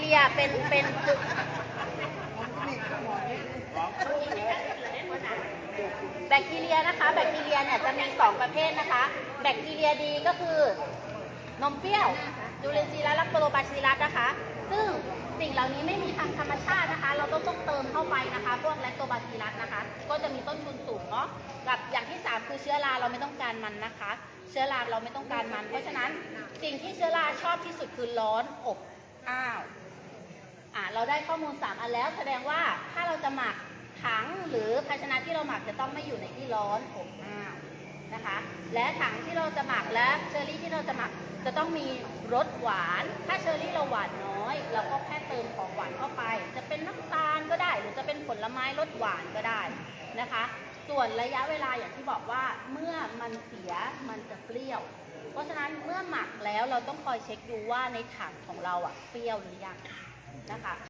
รียเป็นแบคทีเรียนะคะแบคทีเรียเนี่ยจะมี2ประเภทนะคะแบคทีเรียดีก็คือนมเปรี้ยวจูลินทรีย์และแลคโตบาซิลลัสนะคะซึ่งสิ่งเหล่านี้ไม่มีทางธรรมชาตินะคะเราต้องเติมเข้าไปนะคะพวกแลคโตบาซิลลัสนะคะก็จะมีต้นทุนสูงเนาะกับอย่างที่3คือเชื้อราเราไม่ต้องการมันนะคะเชื้อราเราไม่ต้องการมันเพราะฉะนั้นสิ่งที่เชื้อราชอบที่สุดคือร้อนอบอ้าวเราได้ข้อมูล3อันแล้วแสดงว่าถ้าเราจะหมักถังหรือภาชนะที่เราหมักจะต้องไม่อยู่ในที่ร้อนอบอ้าวนะคะและถังที่เราจะหมักและเชอร์รี่ที่เราจะหมักจะต้องมีรสหวานถ้าเชอร์รี่เราหวานน้อยเราก็แค่เติมของหวานเข้าไปจะเป็นน้ำตาลก็ได้หรือจะเป็นผลไม้รสหวานก็ได้นะคะส่วนระยะเวลาอย่างที่บอกว่าเมื่อมันเสียมันจะเปรี้ยวเพราะฉะนั้นเมื่อหมักแล้วเราต้องคอยเช็คดูว่าในถังของเราเปรี้ยวหรือยังนะคะ